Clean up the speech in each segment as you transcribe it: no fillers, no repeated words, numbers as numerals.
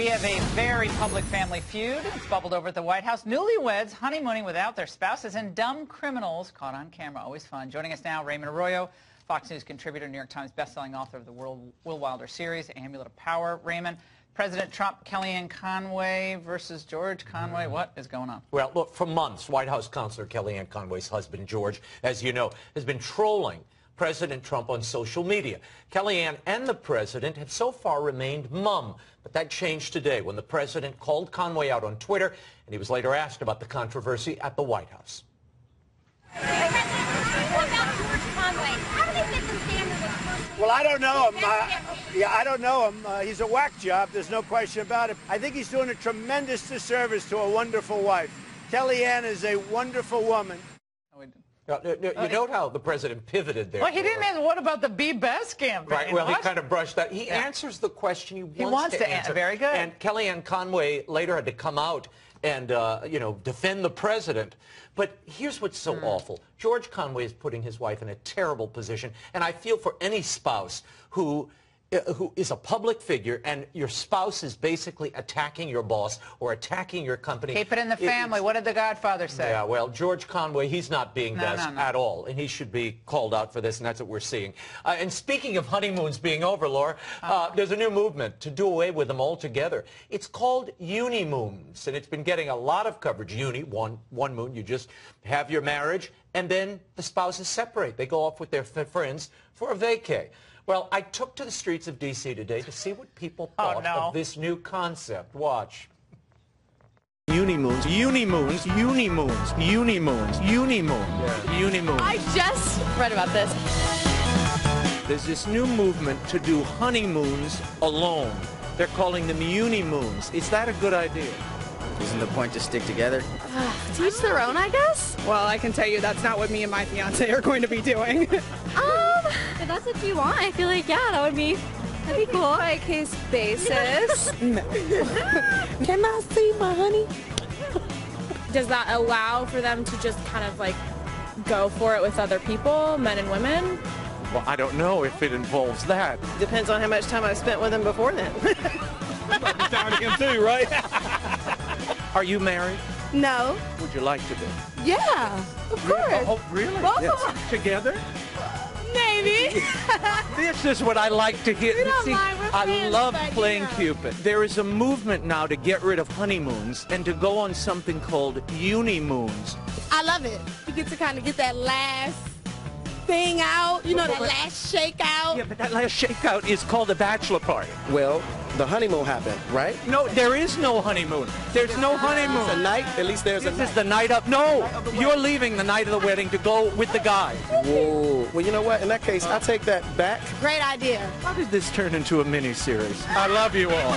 We have a very public family feud. It's bubbled over at the White House. Newlyweds honeymooning without their spouses and dumb criminals caught on camera. Always fun. Joining us now, Raymond Arroyo, Fox News contributor, New York Times bestselling author of the Will Wilder series, Amulet of Power. Raymond, President Trump, Kellyanne Conway versus George Conway. What is going on? Well, look, for months, White House counselor Kellyanne Conway's husband, George, as you know, has been trolling President Trump on social media. Kellyanne and the president have so far remained mum, but that changed today when the president called Conway out on Twitter, and he was later asked about the controversy at the White House. What about George Conway? How do they fit the standard of Well, I don't know him. I don't know him. He's a whack job. There's no question about it. I think he's doing a tremendous disservice to a wonderful wife. Kellyanne is a wonderful woman. You note how the president pivoted there. Well, he didn't answer. What about the Be Best campaign? Right. Well, what? he kind of brushed that. He answers the question he wants to answer. Very good. And Kellyanne Conway later had to come out and, defend the president. But here's what's so awful. George Conway is putting his wife in a terrible position. And I feel for any spouse who is a public figure and your spouse is basically attacking your boss or attacking your company. Keep it in the family. What did the Godfather say? Yeah, well, George Conway, he's not being best at all, and he should be called out for this, and that's what we're seeing. And speaking of honeymoons being over, Laura, there's a new movement to do away with them altogether. It's called Unimoons, and it's been getting a lot of coverage. One moon, you just have your marriage, and then the spouses separate. They go off with their friends for a vacay. Well, I took to the streets of D.C. today to see what people thought of this new concept. Watch. Unimoons, unimoons, unimoons, unimoons, unimoon, unimoon. I just read about this. There's this new movement to do honeymoons alone. They're calling them unimoons. Is that a good idea? Isn't the point to stick together? To each their own, I guess. Well, I can tell you that's not what me and my fiance are going to be doing. If that's what you want, I feel like, yeah, that'd be cool. By case basis. No. Can I see my honey? Does that allow for them to just kind of like go for it with other people, men and women? Well, I don't know if it involves that. Depends on how much time I've spent with him before then. Down to him too, right? Are you married? No. Would you like to be? Yeah, of course. Oh, really? Both Yes. of us. Together? Maybe. This is what I like to hear. We don't See, mind, we're I friends, love but, playing you know. Cupid. There is a movement now to get rid of honeymoons and to go on something called unimoons. I love it. You get to kind of get that last thing out, you know, that last shakeout. Yeah, but that last shakeout is called a bachelor party. Well, the honeymoon happened, right? No, there is no honeymoon. There's no honeymoon. It's a night. At least there's a This night. is the night of... No, you're leaving the night of the wedding to go with the guy. Whoa. Well, you know what? In that case, I take that back. Great idea. How did this turn into a mini-series? I love you all.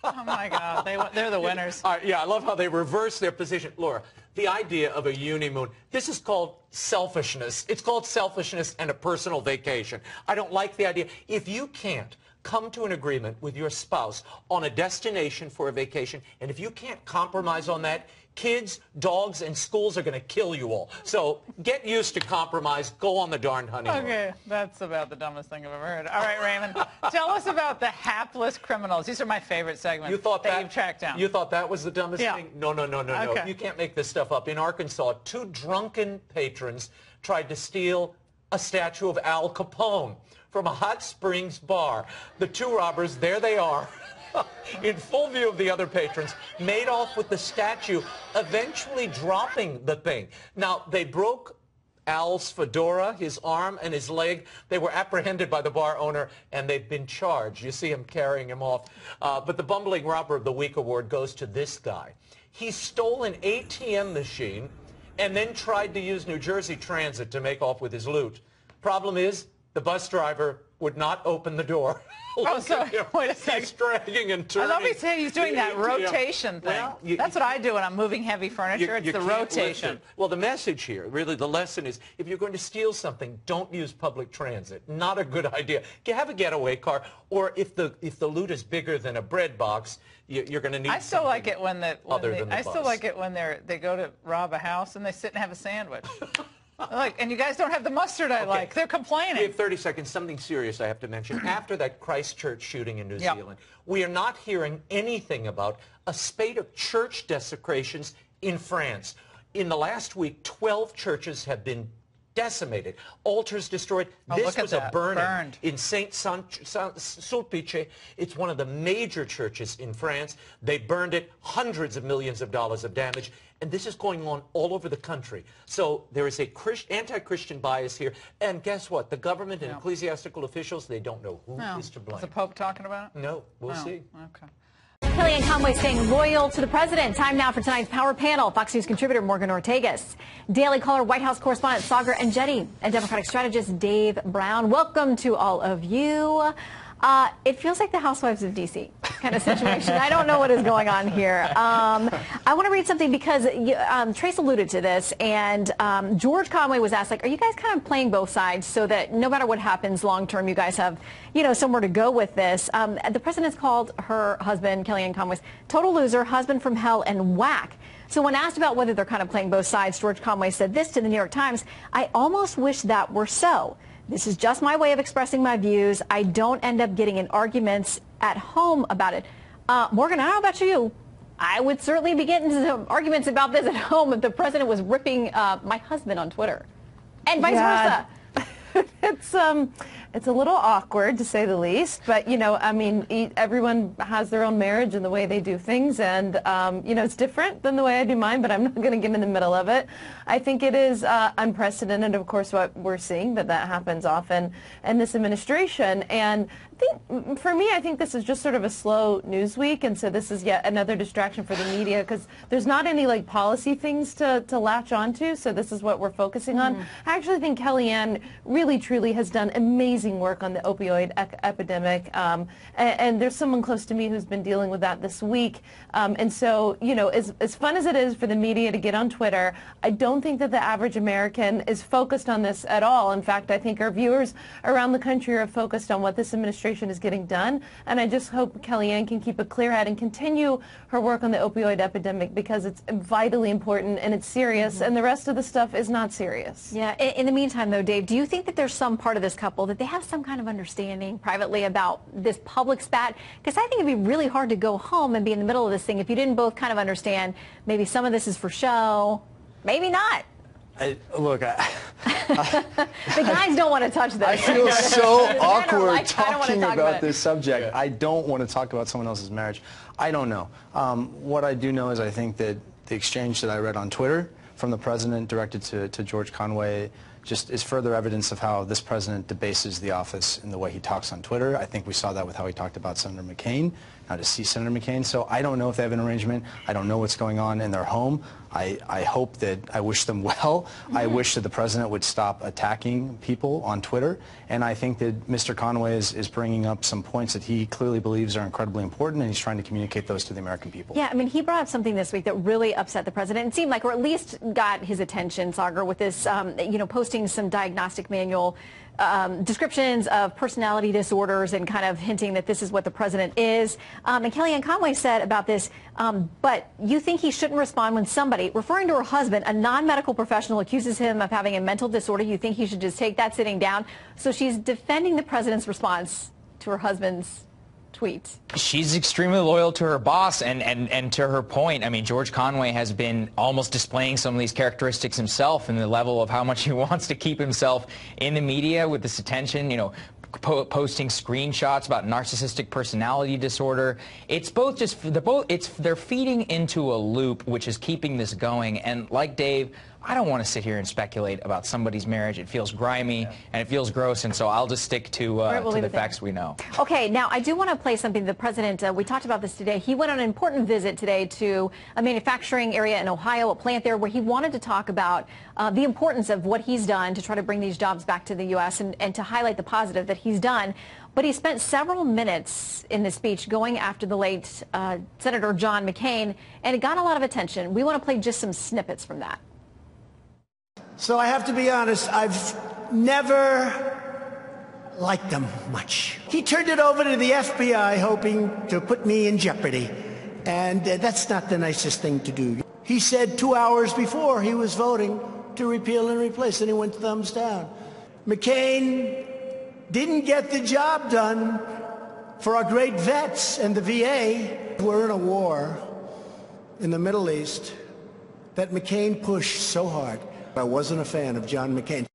Oh, my God. They're the winners. Yeah, I love how they reverse their position. Laura, the idea of a unimoon, this is called selfishness. It's called selfishness and a personal vacation. I don't like the idea. If you can't come to an agreement with your spouse on a destination for a vacation, and if you can't compromise on that, kids, dogs, and schools are going to kill you all. So get used to compromise. Go on the darn honeymoon. Okay, that's about the dumbest thing I've ever heard. All right, Raymond, tell us about the hapless criminals. These are my favorite segments You thought that you've tracked down. You thought that was the dumbest thing? No. Okay. You can't make this stuff up. In Arkansas, 2 drunken patrons tried to steal a statue of Al Capone from a Hot Springs bar. The 2 robbers, there they are, in full view of the other patrons, made off with the statue, eventually dropping the thing. Now, they broke Al's fedora, his arm, and his leg. They were apprehended by the bar owner, and they've been charged. You see him carrying him off. But the Bumbling Robber of the Week award goes to this guy. He stole an ATM machine and then tried to use New Jersey Transit to make off with his loot. Problem is, the bus driver would not open the door. Oh, so wait a second. He's dragging and turning. Let me say he's doing that ATM. rotation thing. Well, that's what I do when I'm moving heavy furniture. It's the can't rotation. listen. Well, the message here, really the lesson is, if you're going to steal something, don't use public transit. Not a good idea. Have a getaway car, or if the loot is bigger than a bread box, you're going to need. I still like it when I still like it when they go to rob a house and they sit and have a sandwich. And you guys don't have the mustard I like. They're complaining. We have 30 seconds. Something serious I have to mention. After that Christchurch shooting in New Zealand, we are not hearing anything about a spate of church desecrations in France. In the last week, 12 churches have been decimated, altars destroyed. This was a burning in Saint-Sulpice. It's one of the major churches in France. They burned it, hundreds of millions of dollars of damage, and this is going on all over the country. So there is a anti-Christian bias here, and guess what? The government and ecclesiastical officials, they don't know who is to blame. Is the Pope talking about it? No, we'll see. Okay. Kellyanne Conway staying loyal to the president. Time now for tonight's Power Panel. Fox News contributor Morgan Ortegas, Daily Caller White House correspondent Sagar Enjeti, and Democratic strategist Dave Brown. Welcome to all of you. It feels like the Housewives of D.C. kind of situation. I don't know what is going on here. I want to read something because Trace alluded to this, and George Conway was asked, like, are you guys kind of playing both sides so that no matter what happens long term, you guys have, somewhere to go with this? The president's called her husband, Kellyanne Conway's, total loser, husband from hell, and whack. So when asked about whether they're kind of playing both sides, George Conway said this to the New York Times: I almost wish that were so. This is just my way of expressing my views. I don't end up getting in arguments at home about it. Morgan, I don't know about you. I would certainly be getting into some arguments about this at home if the president was ripping my husband on Twitter, and vice versa. It's a little awkward, to say the least, but I mean, everyone has their own marriage and the way they do things, and it's different than the way I do mine, but I'm not going to get in the middle of it. I think it is unprecedented, of course, what we're seeing, that happens often in this administration, and for me, I think this is just sort of a slow news week, and so this is yet another distraction for the media, because there's not any policy things to latch onto, so this is what we're focusing on. I actually think Kellyanne really truly has done amazing work on the opioid epidemic, and there's someone close to me who's been dealing with that this week, and so as fun as it is for the media to get on Twitter, I don't think that the average American is focused on this at all. In fact, I think our viewers around the country are focused on what this administration is getting done, and I just hope Kellyanne can keep a clear head and continue her work on the opioid epidemic, because it's vitally important and it's serious, and the rest of the stuff is not serious. Yeah. In the meantime, though, Dave, do you think that there's some part of this couple that they have some kind of understanding privately about this public spat? Because I think it'd be really hard to go home and be in the middle of this thing if you didn't both kind of understand maybe some of this is for show, maybe not. Look, the guys don't want to touch this. I feel so awkward like, talking about this subject. I don't want to talk about someone else's marriage. I don't know. What I do know is I think that the exchange that I read on Twitter from the president directed to George Conway just is further evidence of how this president debases the office in the way he talks on Twitter. I think we saw that with how he talked about Senator McCain, how to see Senator McCain. So I don't know if they have an arrangement. I don't know what's going on in their home. I hope that, I wish them well. I wish that the president would stop attacking people on Twitter. And I think that Mr. Conway is bringing up some points that he clearly believes are incredibly important, and he's trying to communicate those to the American people. Yeah, I mean, he brought up something this week that really upset the president. It seemed like, or at least got his attention, Sagar, with this, posting some diagnostic manual descriptions of personality disorders and kind of hinting that this is what the president is. And Kellyanne Conway said about this, but you think he shouldn't respond when somebody, referring to her husband, a non-medical professional, accuses him of having a mental disorder. You think he should just take that sitting down? So she's defending the president's response to her husband's tweet. She's extremely loyal to her boss, and to her point, I mean, George Conway has been almost displaying some of these characteristics himself, and the level of how much he wants to keep himself in the media with this attention, posting screenshots about narcissistic personality disorder. It's both just, they're feeding into a loop which is keeping this going, and like Dave, I don't want to sit here and speculate about somebody's marriage. It feels grimy and it feels gross, and so I'll just stick to the facts we know. Okay, now I do want to play something. The president, we talked about this today. He went on an important visit today to a manufacturing area in Ohio, a plant there where he wanted to talk about the importance of what he's done to try to bring these jobs back to the U.S. and to highlight the positive that he's done. But he spent several minutes in this speech going after the late Senator John McCain, and it got a lot of attention. We want to play just some snippets from that. So I have to be honest, I've never liked him much. He turned it over to the FBI hoping to put me in jeopardy, and that's not the nicest thing to do. He said 2 hours before he was voting to repeal and replace, and he went thumbs down. McCain didn't get the job done for our great vets and the VA. We're in a war in the Middle East that McCain pushed so hard. I wasn't a fan of John McCain.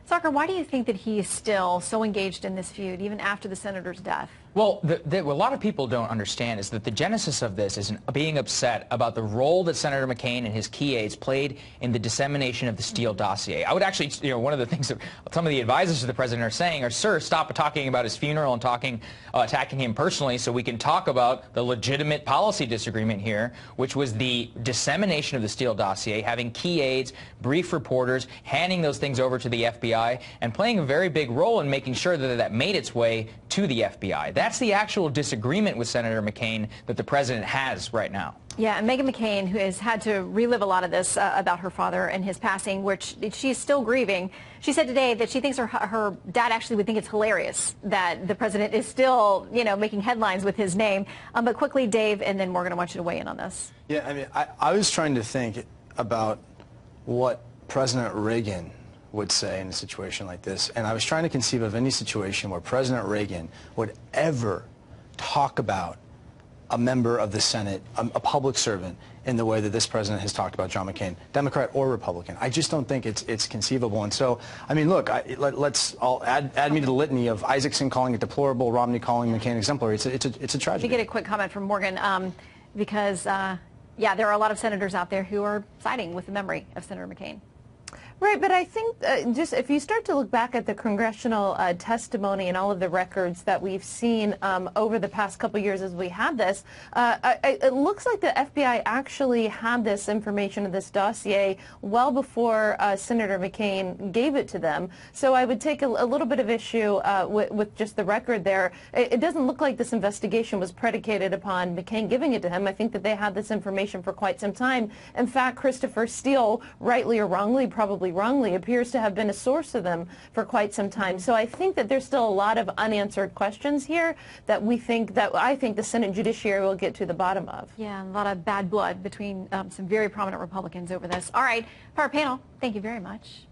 Soccer, why do you think that he is still so engaged in this feud, even after the senator's death? Well, what a lot of people don't understand is that the genesis of this is being upset about the role that Senator McCain and his key aides played in the dissemination of the Steele dossier. I would actually, one of the things that some of the advisors to the president are saying are, sir, stop talking about his funeral and attacking him personally so we can talk about the legitimate policy disagreement here, which was the dissemination of the Steele dossier, having key aides, brief reporters, handing those things over to the FBI, and playing a very big role in making sure that that made its way to the FBI. That's the actual disagreement with Senator McCain that the president has right now. Yeah, and Meghan McCain, who has had to relive a lot of this about her father and his passing, which she's still grieving, she said today that she thinks her dad actually would think it's hilarious that the president is still, making headlines with his name. But quickly, Dave, and then Morgan, I want you to weigh in on this. Yeah, I mean, I was trying to think about what President Reagan would say in a situation like this, and I was trying to conceive of any situation where President Reagan would ever talk about a member of the Senate, a public servant, in the way that this president has talked about John McCain, Democrat or Republican. I just don't think it's conceivable. And so, I mean, look, I'll add me to the litany of Isaacson calling it deplorable, Romney calling McCain exemplary. It's a tragedy. Let me get a quick comment from Morgan, because, yeah, there are a lot of senators out there who are siding with the memory of Senator McCain. Right, but I think just if you start to look back at the congressional testimony and all of the records that we've seen over the past couple of years as we had this, it looks like the FBI actually had this information of this dossier well before Senator McCain gave it to them. So I would take a little bit of issue with just the record there. It doesn't look like this investigation was predicated upon McCain giving it to him. I think that they had this information for quite some time. In fact, Christopher Steele, rightly or wrongly, probably wrongly, appears to have been a source of them for quite some time. So I think that there's still a lot of unanswered questions here that I think the Senate Judiciary will get to the bottom of. Yeah, a lot of bad blood between some very prominent Republicans over this. All right, for our panel, thank you very much.